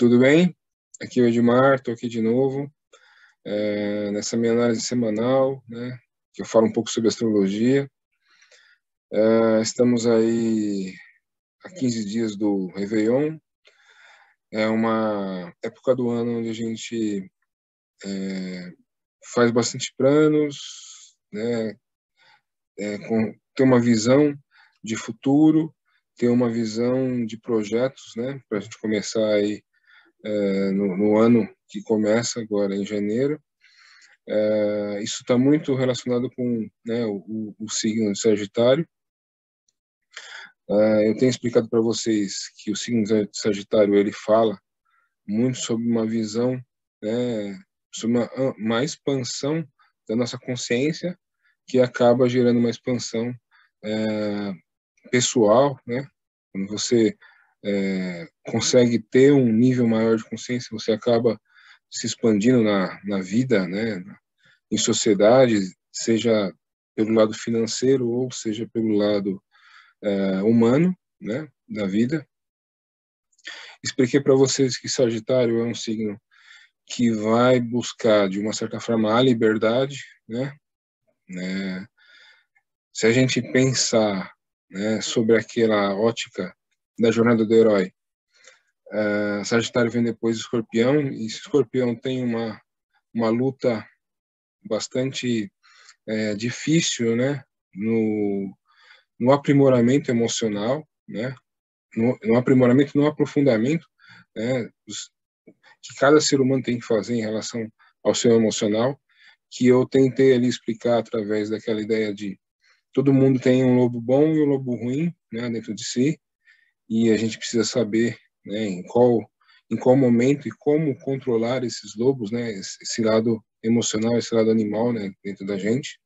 Tudo bem? Aqui é o Edmar, estou aqui de novo, nessa minha análise semanal, né, que eu falo um pouco sobre astrologia. Estamos aí a 15 dias do Réveillon, é uma época do ano onde a gente faz bastante planos, né, tem uma visão de futuro, tem uma visão de projetos, né, para a gente começar aí no ano que começa agora em janeiro. Isso está muito relacionado com, né, o signo de Sagitário. Eu tenho explicado para vocês que o signo de Sagitário ele fala muito sobre uma visão, né, sobre uma expansão da nossa consciência que acaba gerando uma expansão pessoal, né? Quando você consegue ter um nível maior de consciência, você acaba se expandindo na vida, né? Em sociedade, seja pelo lado financeiro ou seja pelo lado humano, né? Da vida. Expliquei para vocês que Sagitário é um signo que vai buscar, de uma certa forma, a liberdade, né? Se a gente pensar, né, sobre aquela ótica da jornada do herói, Sagitário vem depois do Escorpião, e Escorpião tem uma luta bastante difícil, né, no aprimoramento emocional, né, no aprimoramento, no aprofundamento, né, que cada ser humano tem que fazer em relação ao seu emocional, que eu tentei ali explicar através daquela ideia de todo mundo tem um lobo bom e um lobo ruim, né, dentro de si, e a gente precisa saber, né, em qual momento e como controlar esses lobos, né, esse lado emocional, esse lado animal, né, dentro da gente.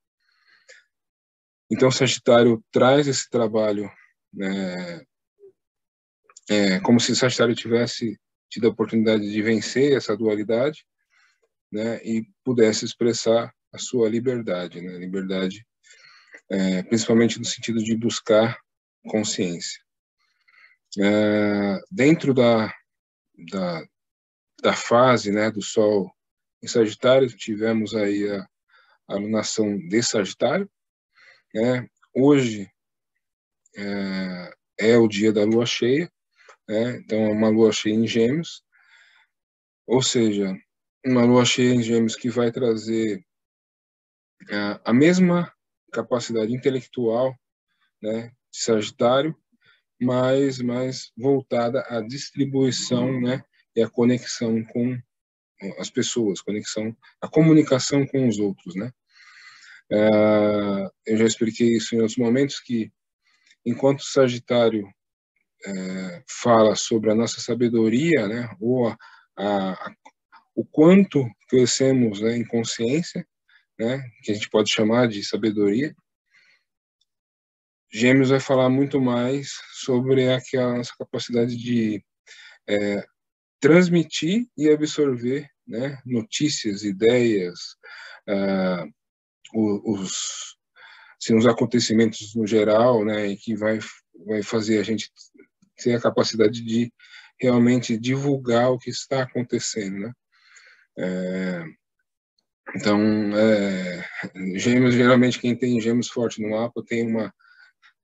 Então, o Sagitário traz esse trabalho, né, como se o Sagitário tivesse tido a oportunidade de vencer essa dualidade, né, e pudesse expressar a sua liberdade, né, liberdade, principalmente no sentido de buscar consciência. Dentro da fase, né, do Sol em Sagitário, tivemos aí a alunação de Sagitário, né? Hoje é o dia da Lua cheia, né? Então é uma Lua cheia em Gêmeos, ou seja, uma Lua cheia em Gêmeos que vai trazer a mesma capacidade intelectual, né, de Sagitário, mas mais voltada à distribuição, né, e à conexão com as pessoas, a comunicação com os outros, né? Eu já expliquei isso em outros momentos, que enquanto o Sagitário fala sobre a nossa sabedoria, né, ou o quanto crescemos, né, em consciência, né, que a gente pode chamar de sabedoria, Gêmeos vai falar muito mais sobre aquela nossa capacidade de transmitir e absorver, né, notícias, ideias, os acontecimentos no geral, né, e que vai fazer a gente ter a capacidade de realmente divulgar o que está acontecendo, né? Então, Gêmeos, geralmente quem tem Gêmeos forte no mapa tem uma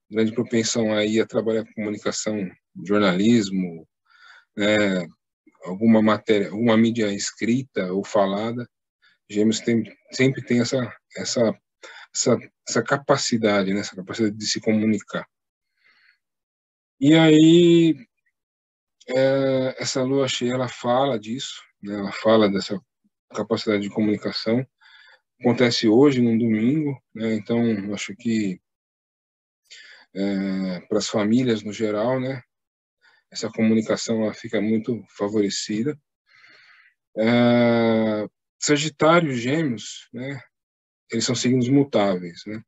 grande propensão aí a trabalhar com comunicação, jornalismo, né, alguma matéria, alguma mídia escrita ou falada. Gêmeos sempre tem essa capacidade, né, essa capacidade de se comunicar. E aí, essa lua cheia, ela fala disso, né, ela fala dessa capacidade de comunicação. Acontece hoje, num domingo, né, então acho que para as famílias no geral, né, essa comunicação ela fica muito favorecida. Sagitário e Gêmeos, né, eles são signos mutáveis, né?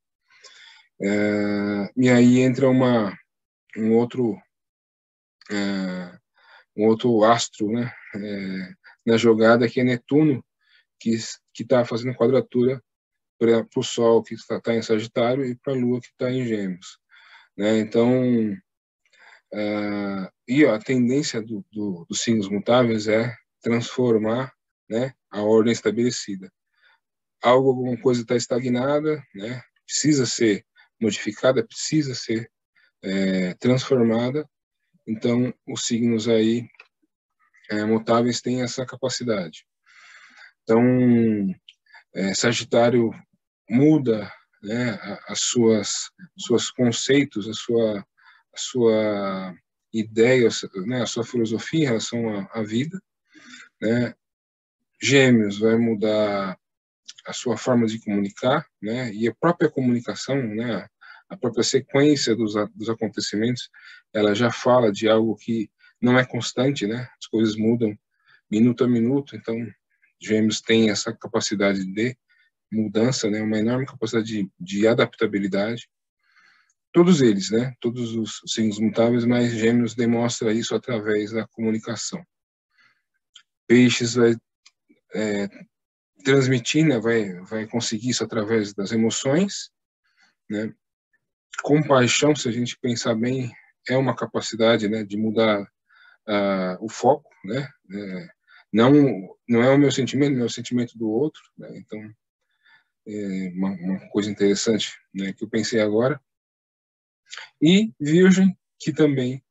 E aí entra um outro astro, né, na jogada, que é Netuno, que está fazendo quadratura para o Sol, que está em Sagitário, e para a Lua, que está em Gêmeos, né? Então, E a tendência dos signos mutáveis é transformar, né, a ordem estabelecida. Alguma coisa está estagnada, né, precisa ser modificada, precisa ser transformada. Então, os signos aí mutáveis têm essa capacidade. Então, Sagitário muda, né, as suas conceitos, a sua ideia, né, a sua filosofia em relação à vida, né? Gêmeos vai mudar a sua forma de comunicar, né? E a própria comunicação, né? A própria sequência dos acontecimentos, ela já fala de algo que não é constante, né? As coisas mudam minuto a minuto, então Gêmeos tem essa capacidade de mudança, né? Uma enorme capacidade de adaptabilidade. Todos eles, né? Todos os signos mutáveis, mas Gêmeos demonstra isso através da comunicação. Peixes vai transmitir, né? Vai conseguir isso através das emoções, né? Compaixão, se a gente pensar bem, é uma capacidade, né? De mudar o foco, né? Não é o meu sentimento, é o sentimento do outro, né? Então, uma coisa interessante, né? Que eu pensei agora. E Virgem, que também,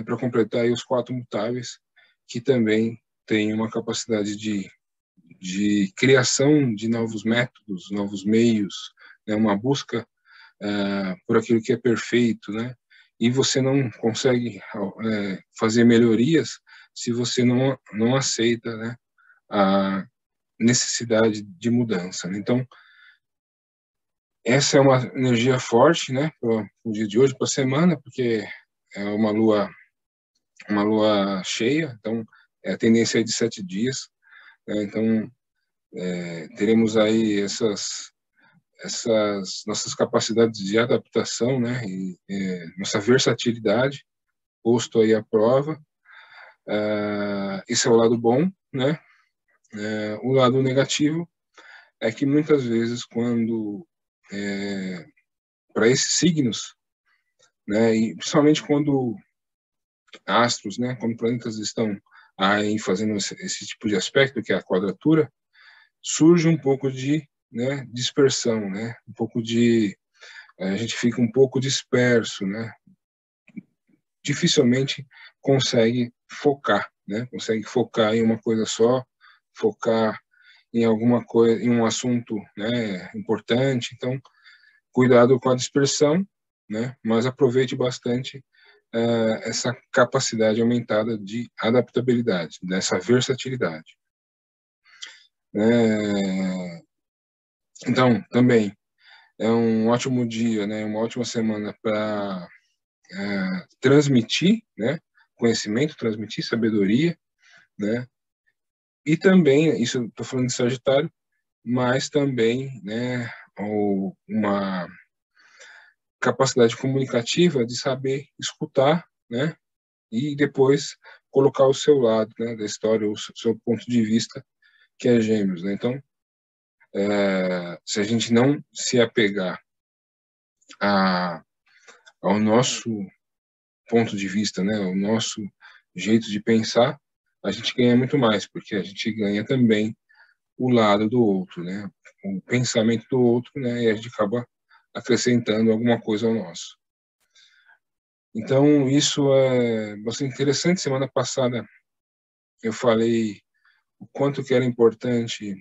para completar aí os 4 mutáveis, que também tem uma capacidade de criação de novos métodos, novos meios, né, uma busca por aquilo que é perfeito, né? E você não consegue fazer melhorias se você não aceita, né, a necessidade de mudança, né? Então, essa é uma energia forte, né, para o dia de hoje, para a semana, porque é uma lua cheia, então a tendência é de 7 dias, né? Então teremos aí essas nossas capacidades de adaptação, né, e nossa versatilidade posto aí à prova. Esse é o lado bom, né? O lado negativo é que muitas vezes quando para esses signos, né, e principalmente quando astros, né, quando planetas estão aí fazendo esse tipo de aspecto, que é a quadratura, surge um pouco de, né, dispersão, né, um pouco de a gente fica um pouco disperso, né, dificilmente consegue focar, né, consegue focar em uma coisa só, focar em alguma coisa, em um assunto, né, importante. Então, cuidado com a dispersão, né, mas aproveite bastante essa capacidade aumentada de adaptabilidade, dessa versatilidade. Então, também é um ótimo dia, né, uma ótima semana para transmitir, né, conhecimento, transmitir sabedoria, né, e também, isso estou falando de Sagitário, mas também, né, uma capacidade comunicativa de saber escutar, né, e depois colocar o seu lado, né, da história, o seu ponto de vista, que é Gêmeos, né? Então, se a gente não se apegar ao nosso ponto de vista, né, ao nosso jeito de pensar, a gente ganha muito mais, porque a gente ganha também o lado do outro, né, o pensamento do outro, né, e a gente acaba acrescentando alguma coisa ao nosso. Então, isso é bastante interessante. Semana passada eu falei o quanto que era importante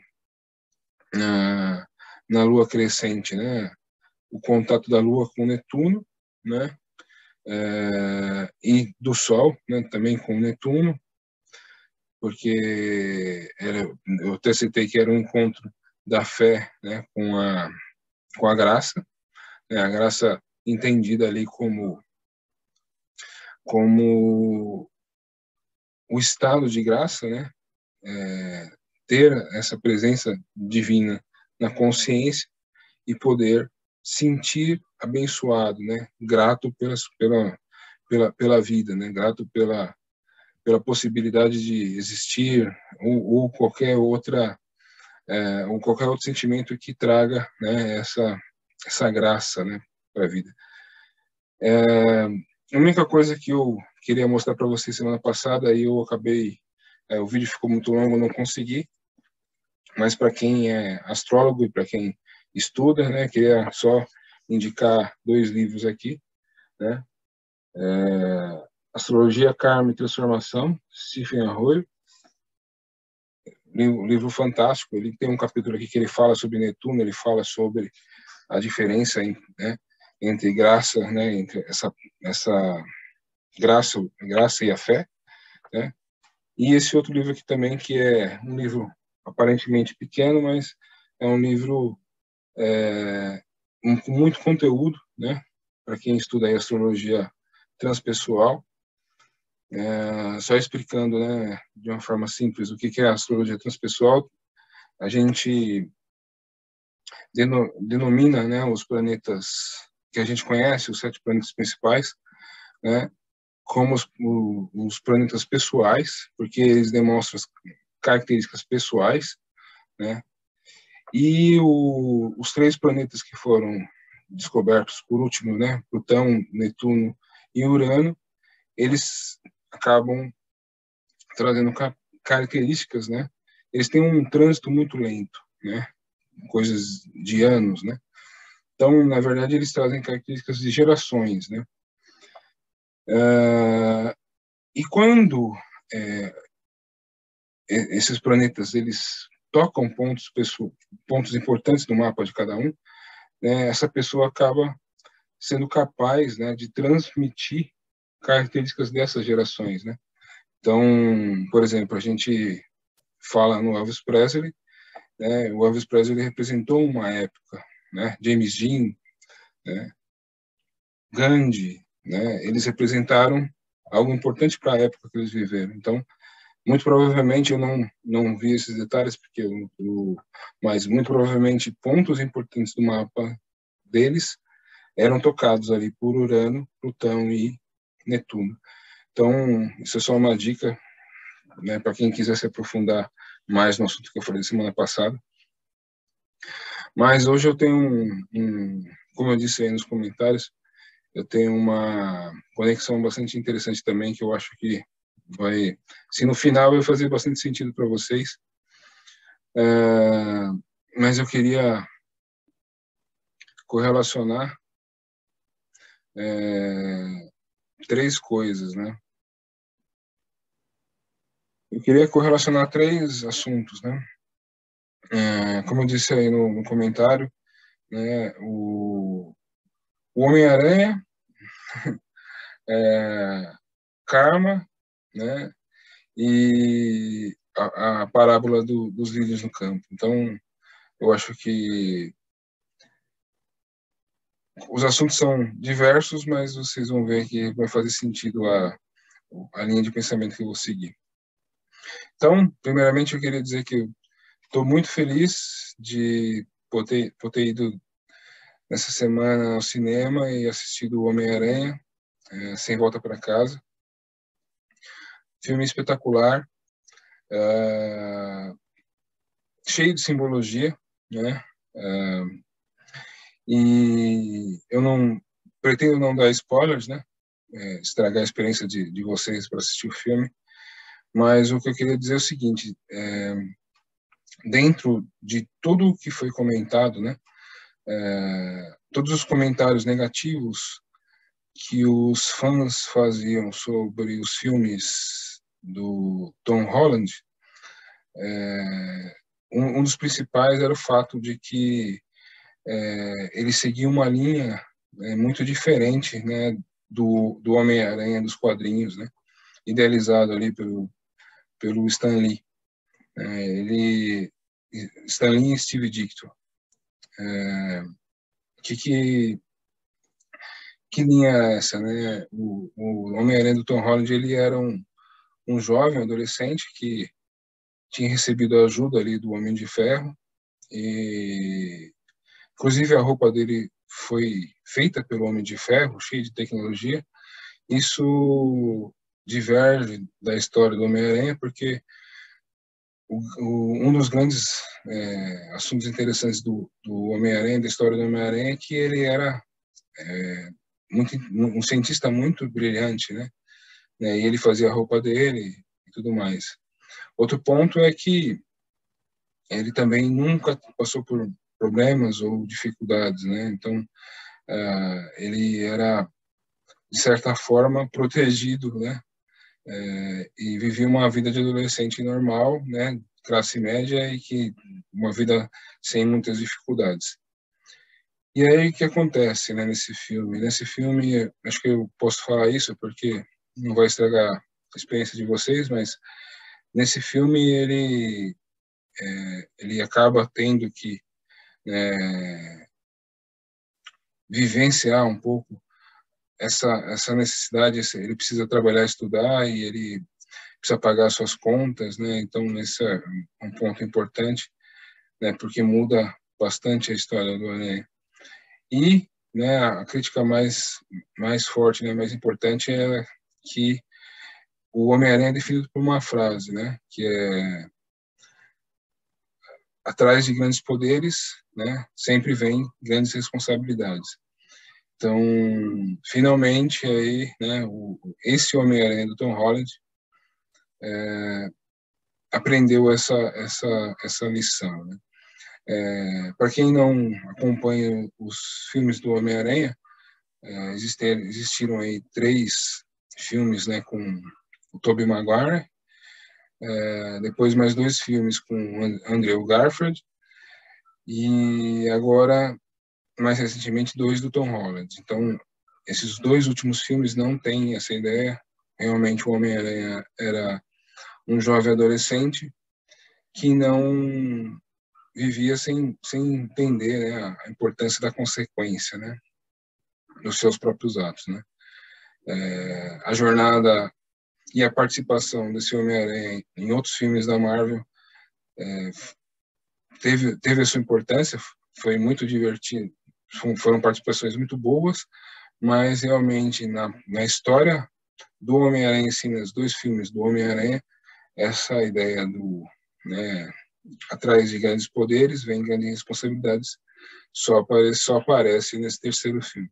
na Lua crescente, né, o contato da Lua com Netuno, né, e do Sol, né, também com Netuno, porque eu até citei que era um encontro da fé, né, com a graça, né, a graça entendida ali como o estado de graça, né, ter essa presença divina na consciência e poder sentir abençoado, né, grato pela vida, né, grato pela possibilidade de existir ou qualquer ou qualquer outro sentimento que traga, né, essa graça, né, para a vida. A única coisa que eu queria mostrar para vocês semana passada, aí eu acabei, o vídeo ficou muito longo, não consegui, mas para quem é astrólogo e para quem estuda, né, queria só indicar 2 livros aqui, né, Astrologia, Karma e Transformação, Stephen Arroyo, livro fantástico. Ele tem um capítulo aqui que ele fala sobre Netuno, ele fala sobre a diferença, né, entre graça, né, entre essa graça e a fé, né? E esse outro livro aqui também, que é um livro aparentemente pequeno, mas é um livro com muito conteúdo, né? Para quem estuda aí astrologia transpessoal, só explicando, né, de uma forma simples o que é a astrologia transpessoal, a gente denomina, né, os planetas que a gente conhece, os 7 planetas principais, né, como os planetas pessoais, porque eles demonstram as características pessoais, né, e os 3 planetas que foram descobertos por último, né, Plutão, Netuno e Urano, eles acabam trazendo características, né? Eles têm um trânsito muito lento, né? Coisas de anos, né? Então, na verdade, eles trazem características de gerações, né? E quando esses planetas eles tocam pontos importantes do mapa de cada um, né? Essa pessoa acaba sendo capaz, né, de transmitir características dessas gerações, né? Então, por exemplo, a gente fala no Elvis Presley, né? O Elvis Presley representou uma época, né? James Dean, né? Gandhi, né? Eles representaram algo importante para a época que eles viveram. Então, muito provavelmente eu não vi esses detalhes porque mas muito provavelmente pontos importantes do mapa deles eram tocados ali por Urano, Plutão e Netuno. Então, isso é só uma dica, né, para quem quiser se aprofundar mais no assunto que eu falei semana passada. Mas hoje eu tenho como eu disse aí nos comentários, eu tenho uma conexão bastante interessante também, que eu acho que vai, se no final vai fazer bastante sentido para vocês. Mas eu queria correlacionar 3 coisas, né? Eu queria correlacionar 3 assuntos, né? Como eu disse aí no comentário, né? O Homem-Aranha, Karma, né? E a parábola dos lírios no campo. Então, eu acho que os assuntos são diversos, mas vocês vão ver que vai fazer sentido a linha de pensamento que eu vou seguir. Então, primeiramente, eu queria dizer que estou muito feliz de ter ido nessa semana ao cinema e assistido o Homem-Aranha, Sem Volta para Casa. Filme espetacular, cheio de simbologia, né? E eu não pretendo não dar spoilers, né? Estragar a experiência de vocês para assistir o filme, mas o que eu queria dizer é o seguinte: dentro de tudo o que foi comentado, né? Todos os comentários negativos que os fãs faziam sobre os filmes do Tom Holland, um dos principais era o fato de que ele seguia uma linha muito diferente, né, do Homem-Aranha dos quadrinhos, né, idealizado ali pelo Stan Lee. Stan Lee e Steve Ditko. Que linha é essa, né? O Homem-Aranha do Tom Holland, ele era um jovem, adolescente, que tinha recebido a ajuda ali do Homem de Ferro, e inclusive a roupa dele foi feita pelo Homem de Ferro, cheia de tecnologia. Isso diverge da história do Homem-Aranha, porque um dos grandes assuntos interessantes do Homem-Aranha, da história do Homem-Aranha, é que ele era um cientista muito brilhante, né? E ele fazia a roupa dele e tudo mais. Outro ponto é que ele também nunca passou por problemas ou dificuldades, né? Então, ele era, de certa forma, protegido, né? E vivia uma vida de adolescente normal, né? Classe média e que uma vida sem muitas dificuldades. E aí o que acontece, né, nesse filme? Nesse filme, acho que eu posso falar isso porque não vai estragar a experiência de vocês, mas nesse filme ele acaba tendo que vivenciar um pouco essa necessidade. Ele precisa trabalhar, estudar e ele precisa pagar suas contas, né? Então esse é um ponto importante, né? Porque muda bastante a história do Aranha. E, né, a crítica mais forte, né, mais importante é que o Homem-Aranha é definido por uma frase, né, que é: atrás de grandes poderes, né, sempre vem grandes responsabilidades. Então, finalmente aí, né, esse Homem-Aranha do Tom Holland aprendeu essa lição, né? Para quem não acompanha os filmes do Homem-Aranha, existiram aí 3 filmes, né, com o Tobey Maguire, depois mais 2 filmes com Andrew Garfield e agora, mais recentemente, 2 do Tom Holland. Então, esses 2 últimos filmes não têm essa ideia. Realmente o Homem-Aranha era um jovem adolescente que não vivia sem entender, né, a importância da consequência, né, dos seus próprios atos, né. A jornada e a participação desse Homem-Aranha em outros filmes da Marvel teve a sua importância, foi muito divertido, foram participações muito boas, mas realmente na história do Homem-Aranha, sim, nos 2 filmes do Homem-Aranha, essa ideia né, atrás de grandes poderes vem grandes responsabilidades, só aparece nesse terceiro filme.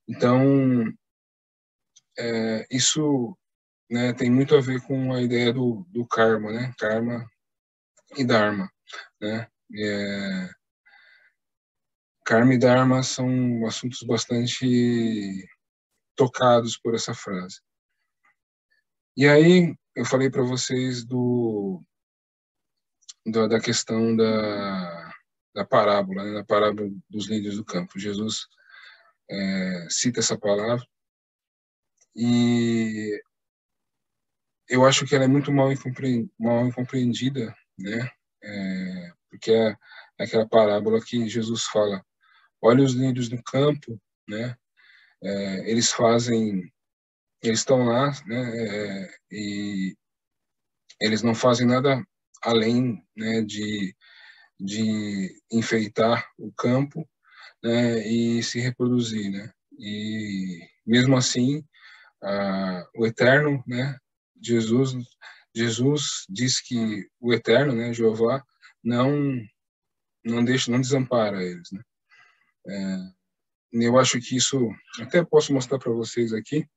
Então, isso, né, tem muito a ver com a ideia do karma, né? Karma e Dharma, né? Karma e Dharma são assuntos bastante tocados por essa frase. E aí eu falei para vocês da questão da parábola, né? Da parábola dos lírios do campo. Jesus cita essa palavra e eu acho que ela é muito mal incompreendida, né? Porque é aquela parábola que Jesus fala: olha os lírios do campo, né? Eles estão lá, né? E eles não fazem nada além, né, de enfeitar o campo, né, e se reproduzir, né? E mesmo assim, o Eterno, né, Jesus diz que o Eterno, né, Jeová, não desampara eles, né? Eu acho que isso até posso mostrar para vocês aqui.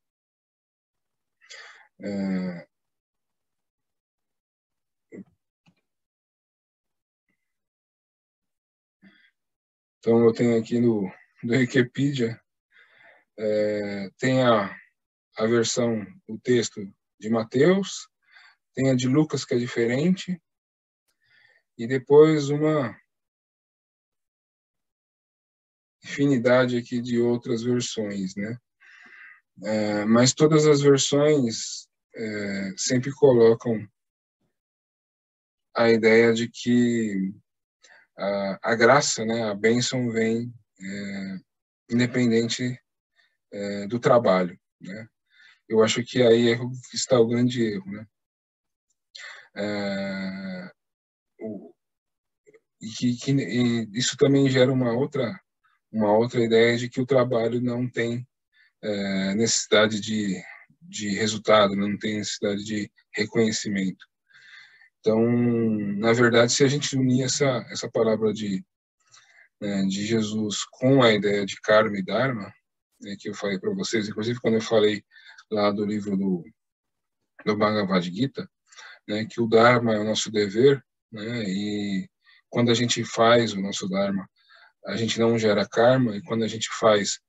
Então eu tenho aqui do Wikipedia, tem a versão, o texto de Mateus, tem a de Lucas, que é diferente, e depois uma infinidade aqui de outras versões, né? Mas todas as versões sempre colocam a ideia de que a graça, né, a bênção vem independente do trabalho, né? Eu acho que aí que está o grande erro, né? E isso também gera uma outra ideia de que o trabalho não tem necessidade de resultado, não tem necessidade de reconhecimento. Então, na verdade, se a gente unir essa palavra de Jesus com a ideia de karma e dharma, né, que eu falei para vocês, inclusive quando eu falei lá do livro do Bhagavad Gita, né, que o Dharma é o nosso dever, né, e quando a gente faz o nosso Dharma, a gente não gera karma, e quando a gente faz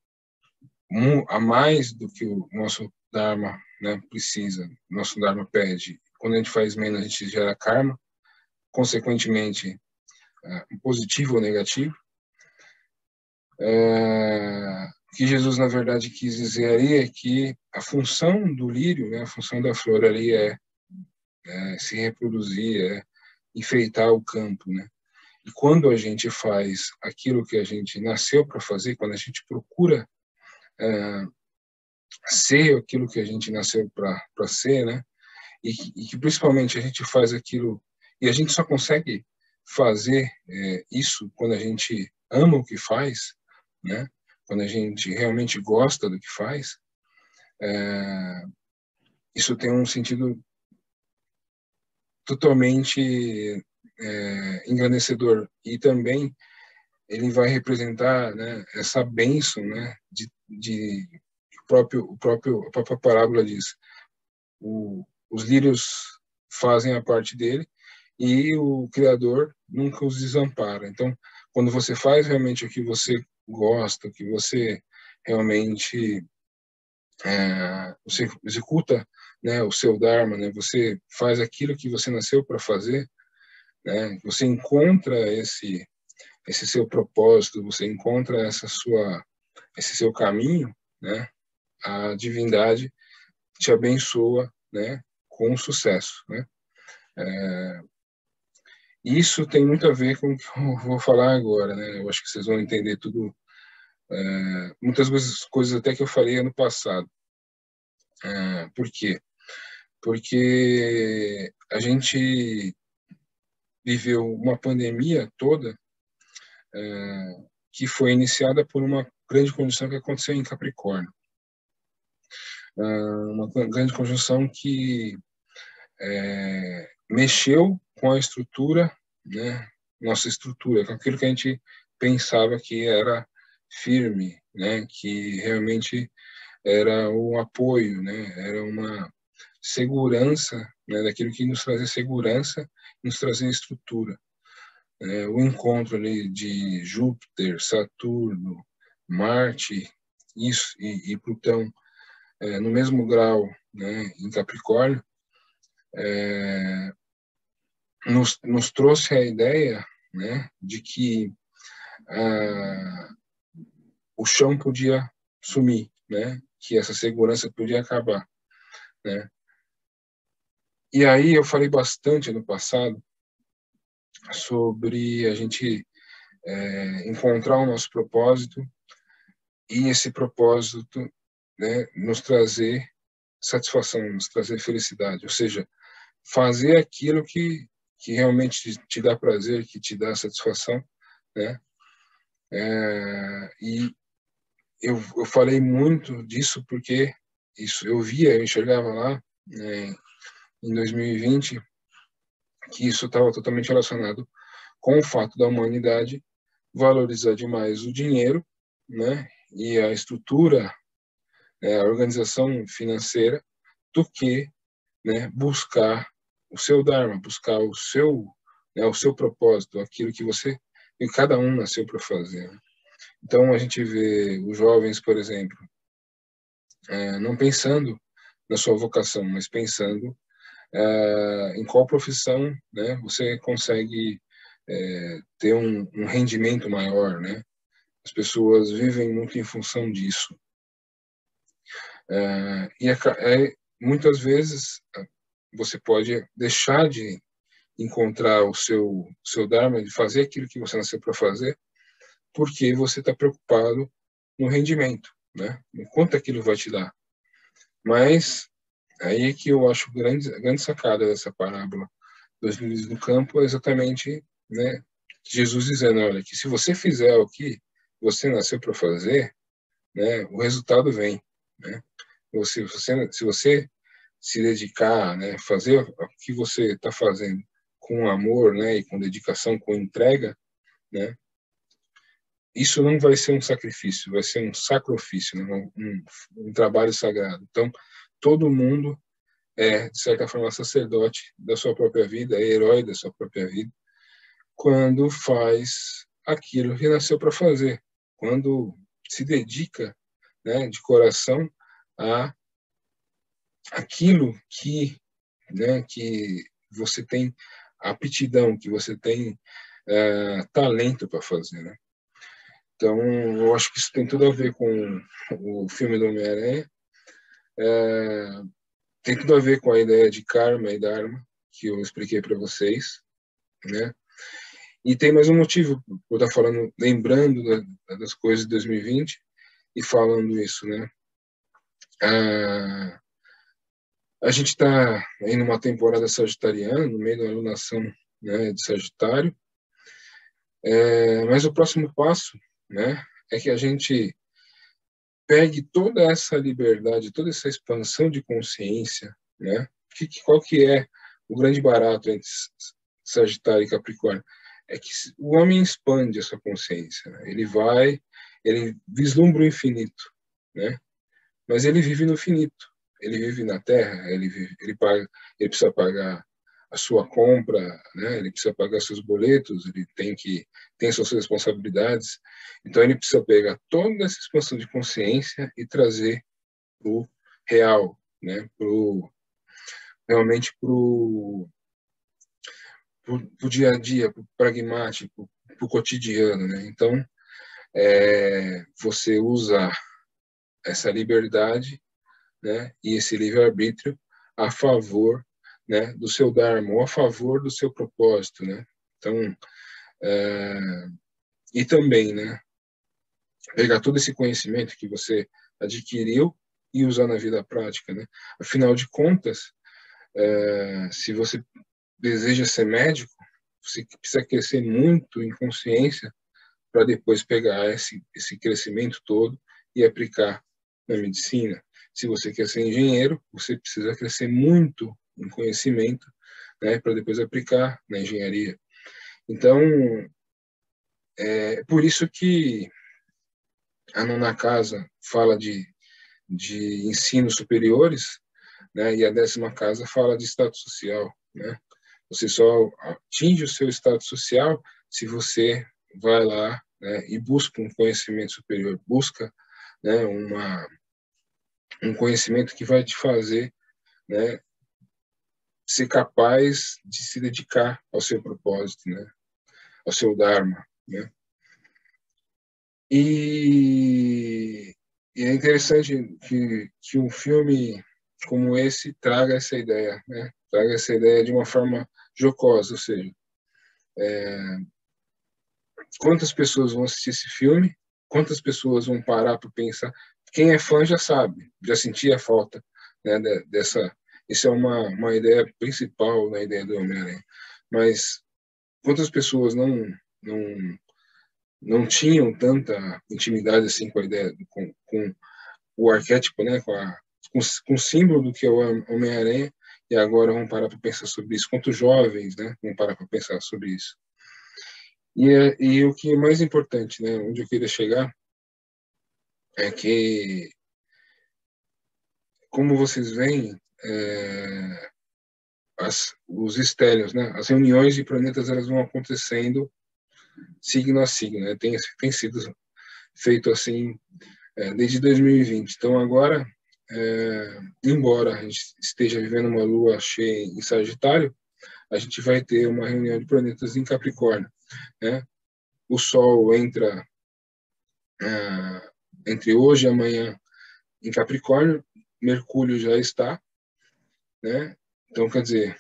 a mais do que o nosso Dharma, né, precisa, nosso Dharma pede, quando a gente faz menos, a gente gera karma, consequentemente, positivo ou negativo. O que Jesus, na verdade, quis dizer ali é que a função do lírio, né, a função da flor ali é se reproduzir, é enfeitar o campo, né? E quando a gente faz aquilo que a gente nasceu para fazer, quando a gente procura ser aquilo que a gente nasceu para ser, né? E que principalmente a gente faz aquilo, e a gente só consegue fazer isso quando a gente ama o que faz, né? Quando a gente realmente gosta do que faz, isso tem um sentido totalmente engrandecedor, e também ele vai representar, né, essa bênção, né, de a própria parábola diz, os lírios fazem a parte dele e o Criador nunca os desampara. Então, quando você faz realmente o que você gosta, o que você realmente você executa, né, o seu Dharma, né, você faz aquilo que você nasceu para fazer, né, você encontra esse seu propósito, você encontra esse seu caminho, né, a divindade te abençoa, né, com sucesso, né. Isso tem muito a ver com o que eu vou falar agora, né. Eu acho que vocês vão entender tudo, muitas coisas até que eu falei ano passado. Por quê? Porque a gente viveu uma pandemia toda que foi iniciada por uma grande conjunção que aconteceu em Capricórnio. Uma grande conjunção que mexeu com a estrutura, né, nossa estrutura, com aquilo que a gente pensava que era firme, né, que realmente era um apoio, né, era uma segurança, né, daquilo que nos trazia segurança, nos trazia estrutura. O encontro ali de Júpiter, Saturno, Marte isso, e Plutão no mesmo grau, né, em Capricórnio, nos trouxe a ideia, né, de que o chão podia sumir, né, que essa segurança podia acabar, né. E aí eu falei bastante no passado sobre a gente encontrar o nosso propósito e esse propósito, né, nos trazer satisfação, nos trazer felicidade, ou seja, fazer aquilo que realmente te dá prazer, que te dá satisfação, né? E eu falei muito disso porque isso eu enxergava lá, né, em 2020, que isso estava totalmente relacionado com o fato da humanidade valorizar demais o dinheiro, né, e a estrutura, a organização financeira, do que, né, buscar o seu dharma, buscar o seu propósito, aquilo que cada um nasceu para fazer. Então a gente vê os jovens, por exemplo, não pensando na sua vocação, mas pensando em qual profissão, né, você consegue ter um rendimento maior, né? As pessoas vivem muito em função disso. Muitas vezes você pode deixar de encontrar o seu Dharma, de fazer aquilo que você nasceu para fazer, porque você está preocupado no rendimento, né? No quanto aquilo vai te dar. Mas aí é que eu acho a grande sacada dessa parábola dos lírios do campo é exatamente, né, Jesus dizendo, olha, que se você fizer o que você nasceu para fazer, né, o resultado vem, né? Se você se dedicar, né, fazer o que você está fazendo com amor, né, e com dedicação, com entrega, né, isso não vai ser um sacrifício, vai ser um sacrifício, né? Um trabalho sagrado. Então, todo mundo é, de certa forma, sacerdote da sua própria vida, é herói da sua própria vida, quando faz aquilo que nasceu para fazer, quando se dedica, né, de coração a aquilo que você tem aptidão, que você tem talento para fazer, né? Então, eu acho que isso tem tudo a ver com o filme do Homem-Aranha, tem tudo a ver com a ideia de karma e dharma, que eu expliquei para vocês, né? E tem mais um motivo por eu estar falando, lembrando das coisas de 2020 e falando isso, né? A gente está em uma temporada sagitariana, no meio da alunação, né, de Sagitário, mas o próximo passo, né, é que a gente pegue toda essa liberdade, toda essa expansão de consciência, né? Qual que é o grande barato entre Sagitário e Capricórnio? É que o homem expande a sua consciência, né? Ele vislumbra o infinito, né? Mas ele vive no finito, ele vive na Terra, ele precisa pagar a sua compra, né? Ele precisa pagar seus boletos, ele tem suas responsabilidades. Então ele precisa pegar toda essa expansão de consciência e trazer para o real, né? Realmente para o dia a dia, para o pragmático, para o cotidiano, né? Então você usa essa liberdade, né? E esse livre-arbítrio a favor, né, do seu dharma, ou a favor do seu propósito, né? Então, e também, né, pegar todo esse conhecimento que você adquiriu e usar na vida prática, né? Afinal de contas, se você deseja ser médico, você precisa crescer muito em consciência para depois pegar esse crescimento todo e aplicar na medicina. Se você quer ser engenheiro, você precisa crescer muito em conhecimento, né, para depois aplicar na engenharia. Então, é por isso que a nona casa fala de ensinos superiores, né, e a 10ª casa fala de status social, né? Você só atinge o seu status social se você vai lá, né, e busca um conhecimento superior, busca, né, um conhecimento que vai te fazer, né, ser capaz de se dedicar ao seu propósito, né, ao seu dharma, né? E é interessante que um filme como esse traga essa ideia, né? Traga essa ideia de uma forma jocosa, ou seja, quantas pessoas vão assistir esse filme, quantas pessoas vão parar para pensar. Quem é fã já sabe, já sentia a falta, né, dessa. Isso é uma ideia principal na ideia do Homem-Aranha. Mas quantas pessoas não, não tinham tanta intimidade assim com a ideia, com o arquétipo, né, com o símbolo do que é o Homem-Aranha, e agora vão parar para pensar sobre isso. Quantos jovens, né, vão parar para pensar sobre isso. E o que é mais importante, né, onde eu queria chegar, é que, como vocês veem, os estéreos, né, as reuniões de planetas, elas vão acontecendo signo a signo, né, tem sido feito assim desde 2020. Então, agora, embora a gente esteja vivendo uma lua cheia em Sagitário, a gente vai ter uma reunião de planetas em Capricórnio, né? O Sol entra entre hoje e amanhã em Capricórnio, Mercúrio já está, né? Então, quer dizer,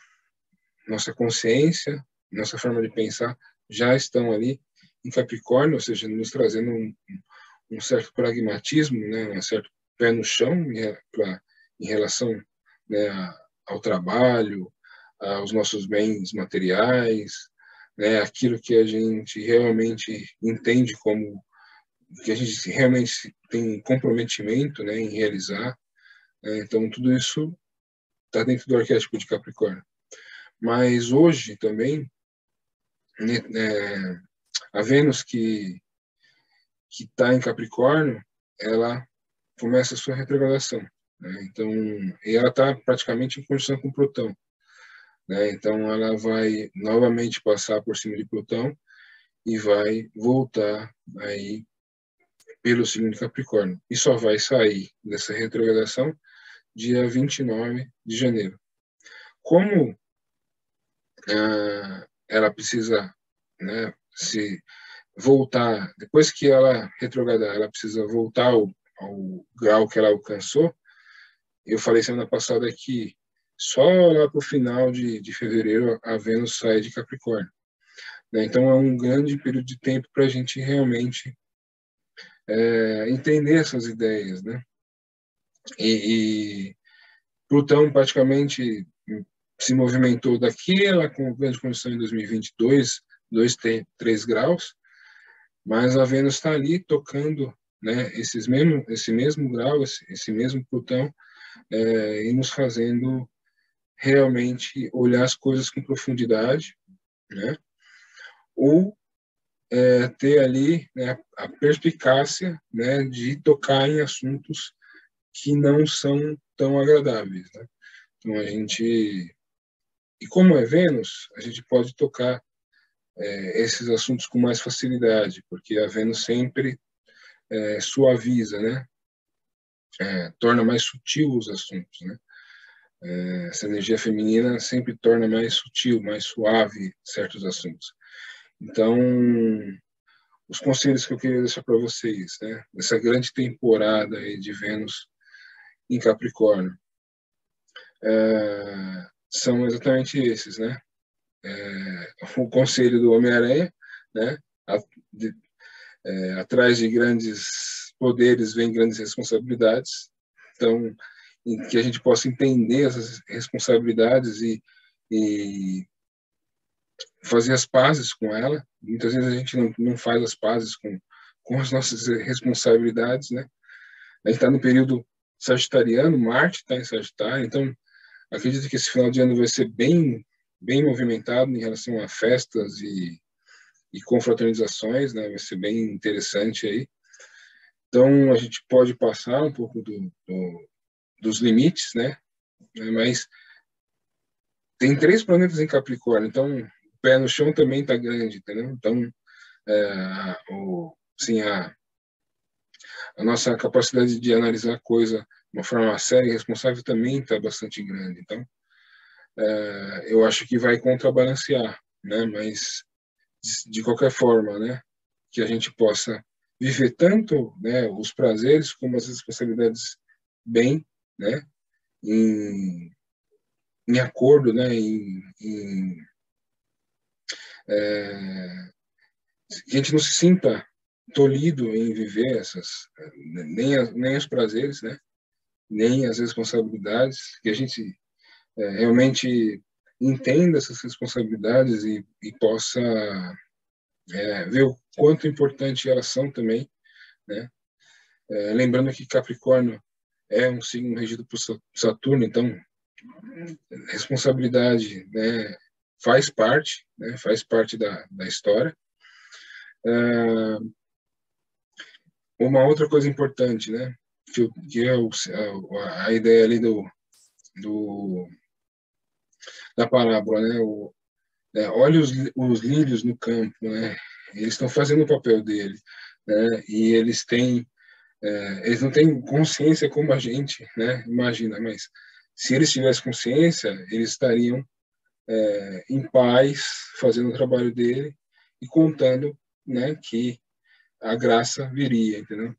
nossa consciência, nossa forma de pensar já estão ali em Capricórnio, ou seja, nos trazendo um certo pragmatismo, né? Um certo pé no chão em relação, né, ao trabalho, aos nossos bens materiais, né? Aquilo que a gente realmente entende como que a gente realmente tem comprometimento, né, em realizar, né? Então tudo isso está dentro do arquétipo de Capricórnio. Mas hoje também, né, a Vênus que que está em Capricórnio, ela começa a sua retrogradação, né? Então, e ela está praticamente em conjunção com Plutão, né? Então, ela vai novamente passar por cima de Plutão e vai voltar aí pelo signo de Capricórnio. E só vai sair dessa retrogradação dia 29 de janeiro. Como ela precisa, né, se voltar, depois que ela retrogradar, ela precisa voltar ao grau que ela alcançou. Eu falei semana passada que só lá para o final de fevereiro a Vênus sai de Capricórnio, né? Então é um grande período de tempo para a gente realmente entender essas ideias, né? E Plutão praticamente se movimentou daquela com grande condição em 2022, 3 graus, mas a Vênus está ali tocando, né, esse mesmo grau, esse mesmo Plutão, e nos fazendo realmente olhar as coisas com profundidade, né, ou ter ali, né, a perspicácia, né, de tocar em assuntos que não são tão agradáveis, né? Então a gente, e como é Vênus, a gente pode tocar esses assuntos com mais facilidade, porque a Vênus sempre suaviza, né? Torna mais sutil os assuntos, né? Essa energia feminina sempre torna mais sutil, mais suave certos assuntos. Então, os conselhos que eu queria deixar para vocês, né? Nessa grande temporada aí de Vênus em Capricórnio, são exatamente esses, né? O conselho do Homem-Aranha, né? Atrás de grandes poderes vem grandes responsabilidades. Então, em que a gente possa entender essas responsabilidades e fazer as pazes com ela. Muitas vezes a gente não faz as pazes com as nossas responsabilidades, né? A gente está no período sagitariano, Marte está em Sagitário, então acredito que esse final de ano vai ser bem movimentado em relação a festas e confraternizações, né? Vai ser bem interessante aí. Então, a gente pode passar um pouco dos limites, né? Mas tem 3 planetas em Capricórnio, então o pé no chão também está grande, entendeu? Então, assim, a nossa capacidade de analisar a coisa de uma forma séria e responsável também está bastante grande. Então, eu acho que vai contrabalancear, né? Mas, de qualquer forma, né? Que a gente possa viver tanto, né, os prazeres como as responsabilidades bem, né, em acordo, né, que a gente não se sinta tolhido em viver nem os prazeres, né, nem as responsabilidades, que a gente realmente entenda essas responsabilidades e possa ver o quanto importante elas são também, né? Lembrando que Capricórnio é um signo regido por Saturno, então responsabilidade, né, faz parte, né, faz parte da história. Uma outra coisa importante, né, que é a ideia ali da parábola, né, olha os lírios no campo, né, eles estão fazendo o papel dele, né, e eles não têm consciência como a gente, né, imagina, mas se eles tivessem consciência, eles estariam em paz, fazendo o trabalho dele e contando, né, que a graça viria, entendeu?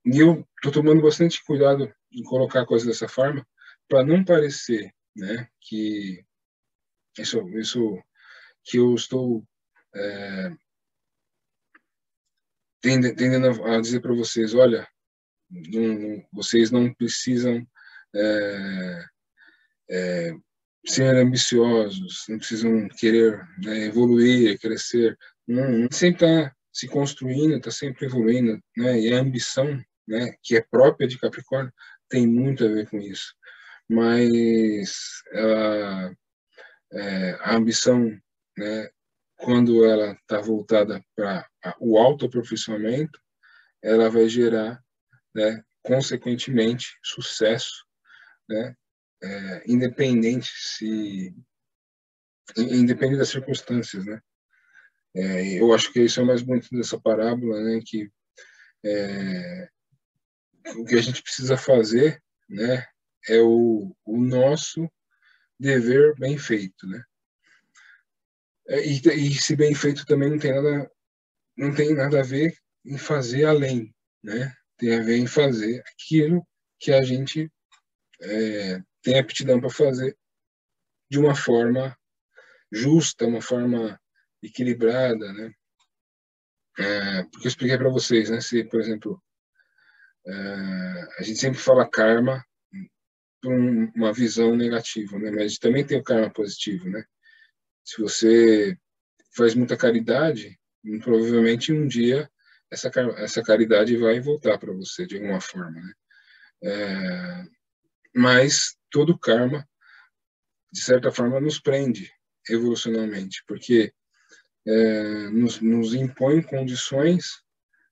E eu estou tomando bastante cuidado em colocar a coisa dessa forma para não parecer, né, que isso que eu estou tendendo a dizer para vocês, olha, vocês não precisam ser ambiciosos, não precisam querer, né, evoluir, crescer. Não, sempre está se construindo, está sempre evoluindo, né? E a ambição, né, que é própria de Capricórnio, tem muito a ver com isso. Mas a ambição, né, quando ela está voltada para o autoaperfeiçoamento, ela vai gerar, né, consequentemente, sucesso, né, independente independente das circunstâncias, né? Eu acho que isso é o mais bonito dessa parábola, né, que o que a gente precisa fazer, né, é o nosso dever bem feito, né? E se bem feito também não tem nada a ver em fazer além, né? Tem a ver em fazer aquilo que a gente tem aptidão para fazer de uma forma justa, uma forma equilibrada, né? Porque eu expliquei para vocês, né? Se, por exemplo, a gente sempre fala karma por uma visão negativa, né? Mas também tem o karma positivo, né? Se você faz muita caridade, provavelmente um dia essa caridade vai voltar para você de alguma forma, né? Mas todo karma, de certa forma, nos prende evolucionalmente, porque nos impõe condições,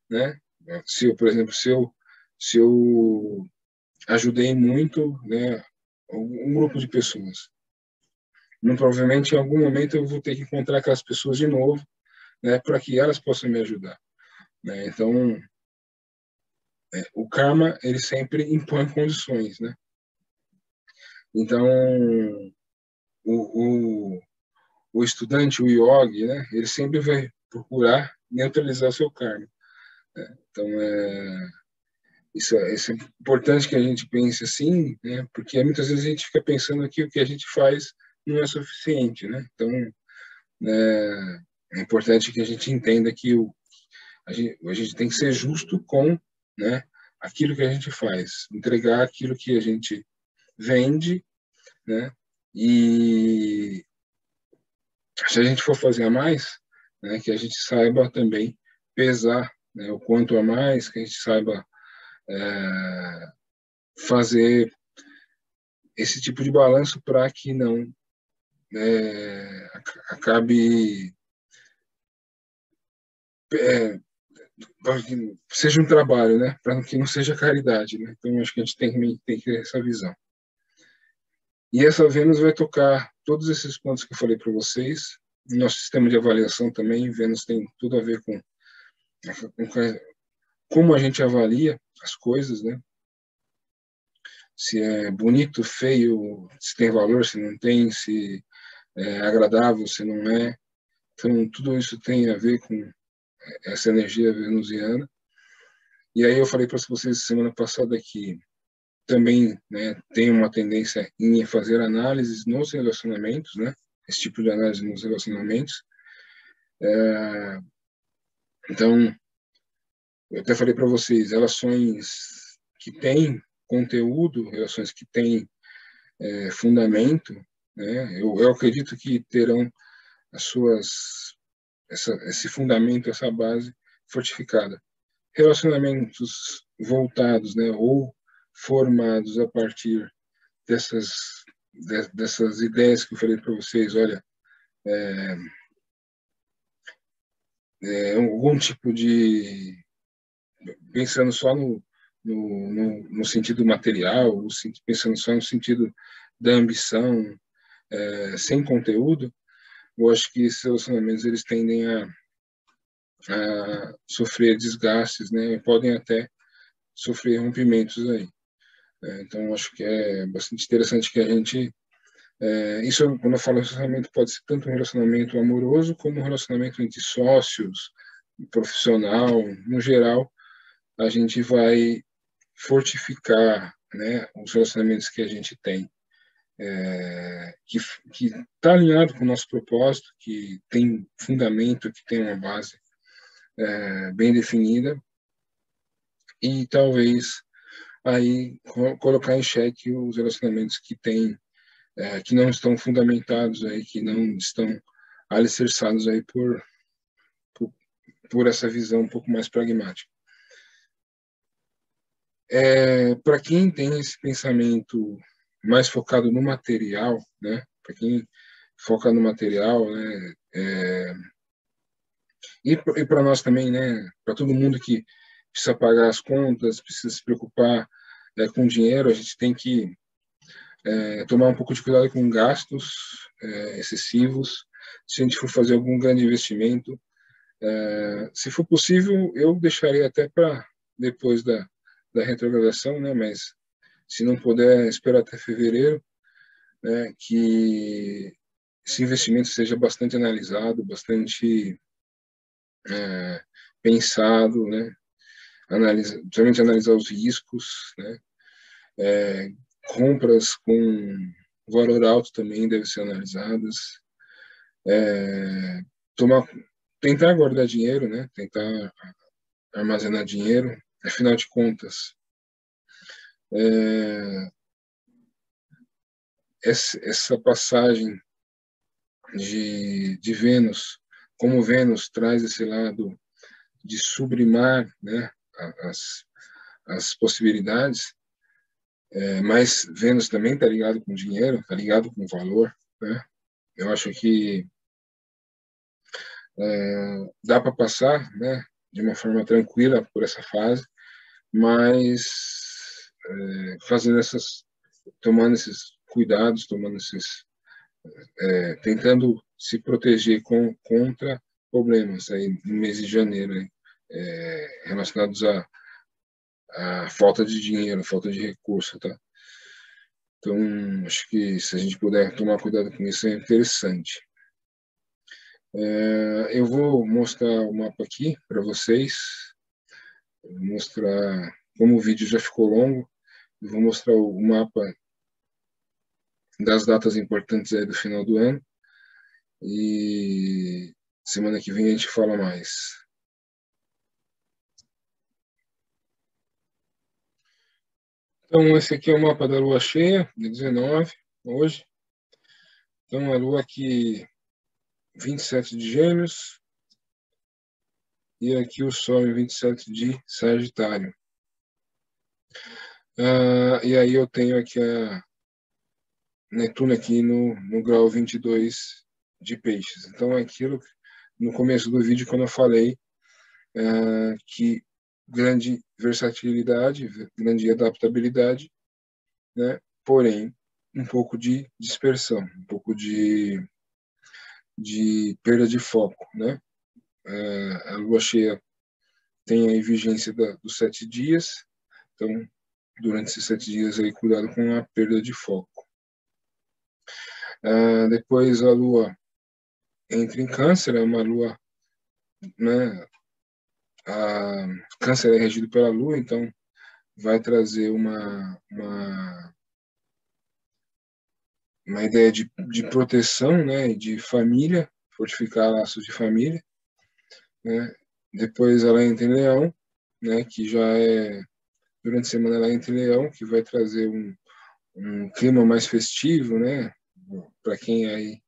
né? Se eu, por exemplo, se eu ajudei muito, né, um grupo de pessoas, provavelmente em algum momento eu vou ter que encontrar aquelas pessoas de novo, né, para que elas possam me ajudar, né? Então, o karma ele sempre impõe condições, né? Então, o, o, o estudante, o yogi, né, ele sempre vai procurar neutralizar o seu karma, né? Então, isso é importante que a gente pense assim, né? Porque muitas vezes a gente fica pensando que o que a gente faz não é suficiente, né? Então, é importante que a gente entenda que a gente tem que ser justo com, né, aquilo que a gente faz, entregar aquilo que a gente vende, né? E se a gente for fazer a mais, né, que a gente saiba também pesar, né, o quanto a mais, que a gente saiba fazer esse tipo de balanço para que não acabe é, para que seja um trabalho, né, para que não seja caridade, né? Então acho que a gente tem que ter essa visão. E essa Vênus vai tocar todos esses pontos que eu falei para vocês. Nosso sistema de avaliação também, Vênus tem tudo a ver com como a gente avalia as coisas, né? Se é bonito, feio, se tem valor, se não tem, se é agradável, se não é. Então, tudo isso tem a ver com essa energia venusiana. E aí eu falei para vocês semana passada que também, né, tem uma tendência em fazer análises nos relacionamentos, né? Esse tipo de análise nos relacionamentos. Então, eu até falei para vocês, relações que têm conteúdo, relações que têm fundamento, né? Eu acredito que terão as suas esse fundamento, essa base fortificada. Relacionamentos voltados, né, ou formados a partir dessas ideias que eu falei para vocês, olha, algum tipo de pensando só no sentido material, ou pensando só no sentido da ambição, sem conteúdo, eu acho que esses relacionamentos eles tendem a sofrer desgastes, né? E podem até sofrer rompimentos aí. Então, acho que é bastante interessante que a gente... isso, quando eu falo relacionamento, pode ser tanto um relacionamento amoroso, como um relacionamento entre sócios, profissional, no geral, a gente vai fortificar, né, os relacionamentos que a gente tem, que está alinhado com o nosso propósito, que tem fundamento, que tem uma base bem definida, e talvez aí colocar em xeque os relacionamentos que tem, que não estão fundamentados aí, que não estão alicerçados aí por essa visão um pouco mais pragmática. Para quem tem esse pensamento mais focado no material, né? Para quem foca no material, né? E para nós também, né? Para todo mundo que precisa pagar as contas, precisa se preocupar com dinheiro, a gente tem que tomar um pouco de cuidado com gastos excessivos. Se a gente for fazer algum grande investimento, se for possível, eu deixaria até para depois da retrogradação, né? Mas se não puder, esperar até fevereiro, né? Que esse investimento seja bastante analisado, bastante pensado, né? Principalmente analisar os riscos, né? Compras com valor alto também devem ser analisadas. Tomar, tentar guardar dinheiro, né? Tentar armazenar dinheiro. Afinal de contas, essa passagem de Vênus, como Vênus traz esse lado de sublimar, né, as, as possibilidades, mas Vênus também está ligado com dinheiro, está ligado com valor, né? Eu acho que dá para passar, né, de uma forma tranquila por essa fase, mas fazendo tomando esses cuidados, tentando se proteger contra problemas aí no mês de janeiro, né, relacionados à falta de dinheiro, falta de recurso, tá? Então, acho que se a gente puder tomar cuidado com isso é interessante. Eu vou mostrar o mapa aqui para vocês, mostrar como o vídeo já ficou longo, eu vou mostrar o mapa das datas importantes aí do final do ano e semana que vem a gente fala mais. Então, esse aqui é o mapa da lua cheia, de 19, hoje. Então, a lua aqui, 27 de Gêmeos, e aqui o Sol em 27 de Sagitário. E aí eu tenho aqui a Netuno aqui no grau 22 de Peixes. Então, é aquilo no começo do vídeo, quando eu falei que grande versatilidade, grande adaptabilidade, né? Porém, um pouco de dispersão, um pouco de perda de foco, né? A lua cheia tem a vigência dos 7 dias, então, durante esses 7 dias aí, cuidado com a perda de foco. Depois a lua entra em Câncer, é uma lua, né? A Câncer é regido pela lua, então vai trazer uma ideia de proteção, né? De família, fortificar laços de família, né? Depois ela entra em Leão, né? Que já durante a semana ela entra em Leão, que vai trazer um clima mais festivo, né? Para quem aí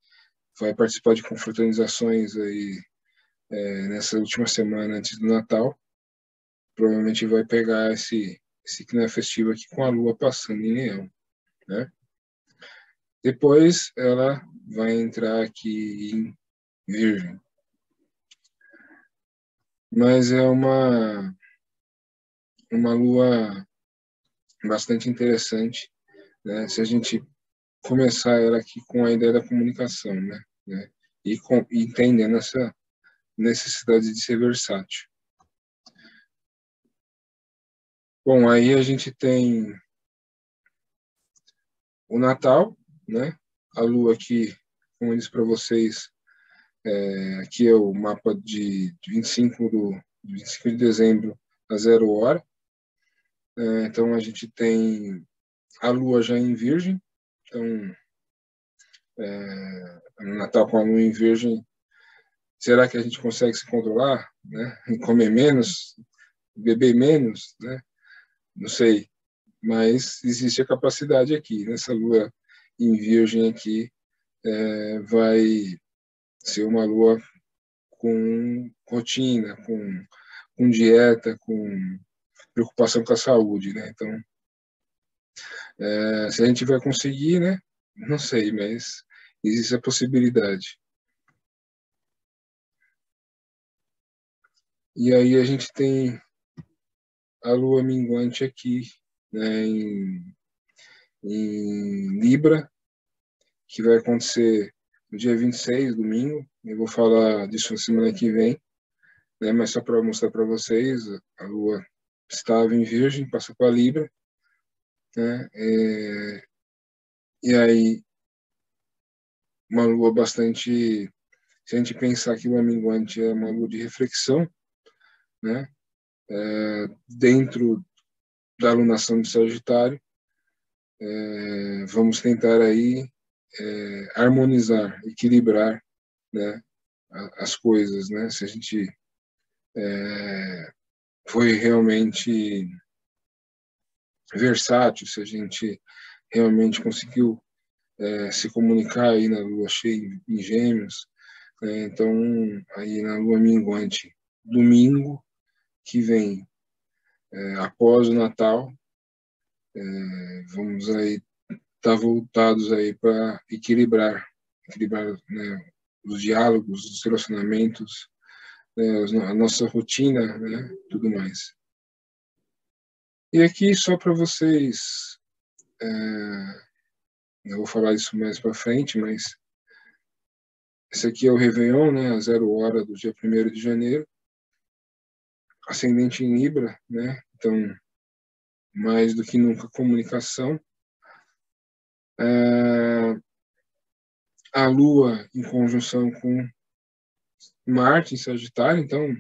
vai participar de confraternizações aí nessa última semana antes do Natal, provavelmente vai pegar esse clima festivo aqui com a Lua passando em Leão, né? Depois ela vai entrar aqui em Virgem, mas é uma Lua bastante interessante, né? Se a gente começar ela aqui com a ideia da comunicação, né? E entendendo essa necessidade de ser versátil. Bom, aí a gente tem o Natal, né? A Lua aqui, como eu disse para vocês, aqui é o mapa de 25 de dezembro a 0 hora. Então a gente tem a Lua já em Virgem, então no Natal com a Lua em Virgem, será que a gente consegue se controlar, né? E comer menos, beber menos, né? Não sei, mas existe a capacidade aqui, nessa Lua em Virgem aqui, vai ser uma Lua com rotina, com dieta, com preocupação com a saúde, né? Então, se a gente vai conseguir, né? Não sei, mas existe a possibilidade. E aí a gente tem a lua minguante aqui, né, em Libra, que vai acontecer no dia 26, domingo. Eu vou falar disso na semana que vem, né, mas só para mostrar para vocês, a lua estava em Virgem, passou para Libra, né, e aí uma lua bastante, se a gente pensar que o minguante é uma lua de reflexão, né, dentro da alunação de Sagitário, vamos tentar aí harmonizar, equilibrar, né, as coisas, né? Se a gente foi realmente versátil, se a gente realmente conseguiu se comunicar aí na lua cheia em Gêmeos, né? Então aí na lua minguante, domingo que vem, após o Natal, vamos aí estar voltados aí para equilibrar, né, os diálogos, os relacionamentos, né, a nossa rotina, né, tudo mais. E aqui só para vocês, eu vou falar isso mais para frente, mas esse aqui é o Réveillon, né, a 0 hora do dia 1º de janeiro, ascendente em Libra, né, então mais do que nunca comunicação. A Lua em conjunção com Marte em Sagitário, então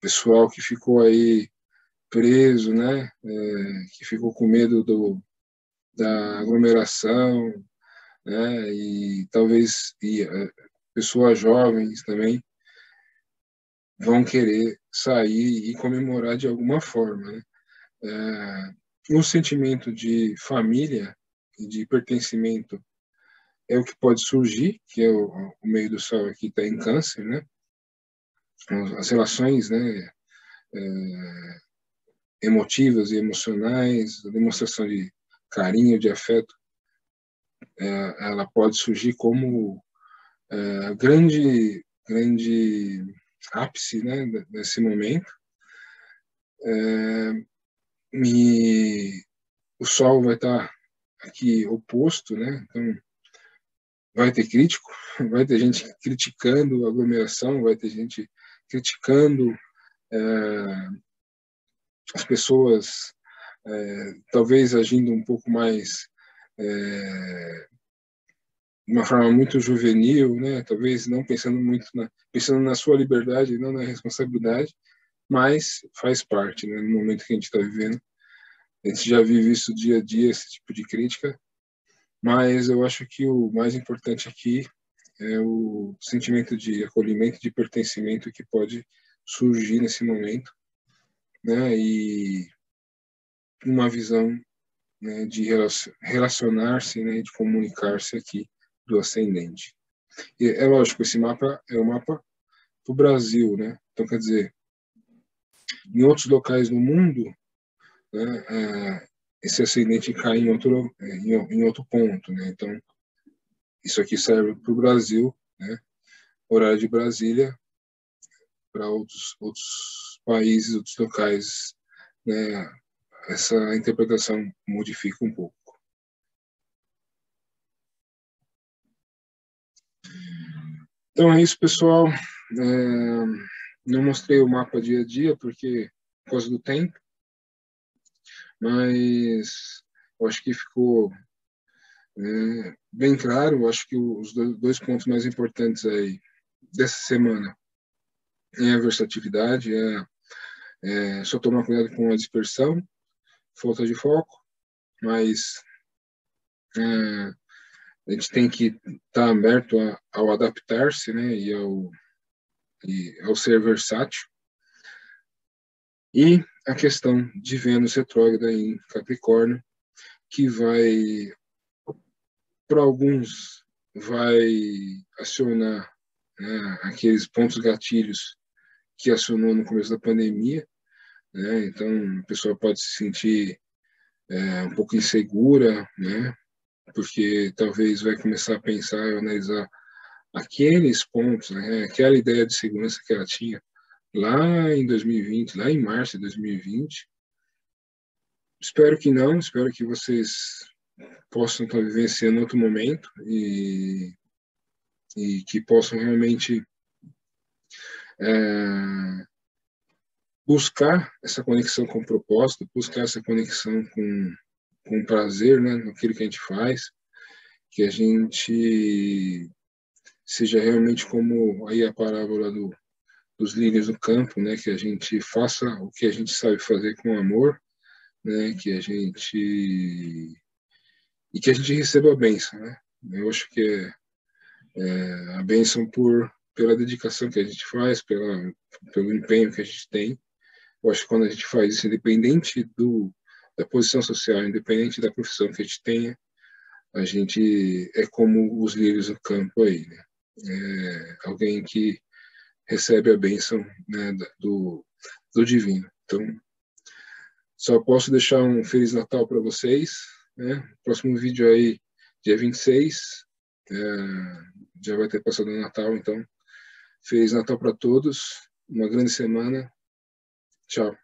pessoal que ficou aí preso, né, que ficou com medo da aglomeração, né, e talvez pessoas jovens também vão querer sair e comemorar de alguma forma, né? O sentimento de família e de pertencimento é o que pode surgir, que é o meio do Sol aqui está em Câncer, né? As relações, né, emotivas e emocionais, a demonstração de carinho, de afeto, ela pode surgir como grande ápice, né, desse momento. E o Sol vai estar aqui oposto, né? Então vai ter crítico, vai ter gente criticando a aglomeração, vai ter gente criticando as pessoas, talvez agindo um pouco mais de uma forma muito juvenil, né? Talvez não pensando muito pensando na sua liberdade, não na responsabilidade, mas faz parte, né? No momento que a gente está vivendo, a gente já vive isso dia a dia, esse tipo de crítica, mas eu acho que o mais importante aqui é o sentimento de acolhimento, de pertencimento que pode surgir nesse momento, né? E uma visão, né, de relacionar-se, né, de comunicar-se aqui do ascendente. E é lógico, esse mapa é o mapa do Brasil, né? Então, quer dizer, em outros locais do mundo, né, esse ascendente cai em outro ponto, né? Então, isso aqui serve para o Brasil, né? Horário de Brasília, para outros países, outros locais, né? Essa interpretação modifica um pouco. Então é isso, pessoal. Não mostrei o mapa dia a dia porque por causa do tempo, mas eu acho que ficou bem claro. Eu acho que os dois pontos mais importantes aí dessa semana é a versatilidade, só tomar cuidado com a dispersão, falta de foco, mas a gente tem que estar aberto ao adaptar-se, né, e ao ser versátil. E a questão de Vênus retrógrada em Capricórnio, que vai, para alguns, vai acionar, né, aqueles pontos gatilhos que acionou no começo da pandemia, né? Então, a pessoa pode se sentir um pouco insegura, né? Porque talvez vai começar a pensar, analisar aqueles pontos, né, aquela ideia de segurança que ela tinha lá em 2020, lá em março de 2020. Espero que não, espero que vocês possam estar vivenciando outro momento e que possam realmente buscar essa conexão com o propósito, buscar essa conexão com prazer, né, naquilo que a gente faz, que a gente seja realmente como aí a parábola dos lírios do campo, né, que a gente faça o que a gente sabe fazer com amor, né, que a gente receba a bênção, né? Eu acho que a bênção pela dedicação que a gente faz, pelo empenho que a gente tem. Eu acho que quando a gente faz isso, independente da posição social, independente da profissão que a gente tenha, a gente é como os lírios do campo aí, né? Alguém que recebe a bênção, né, do divino. Então, só posso deixar um Feliz Natal para vocês, né? Próximo vídeo aí, dia 26, já vai ter passado o Natal, então, Feliz Natal para todos, uma grande semana, tchau.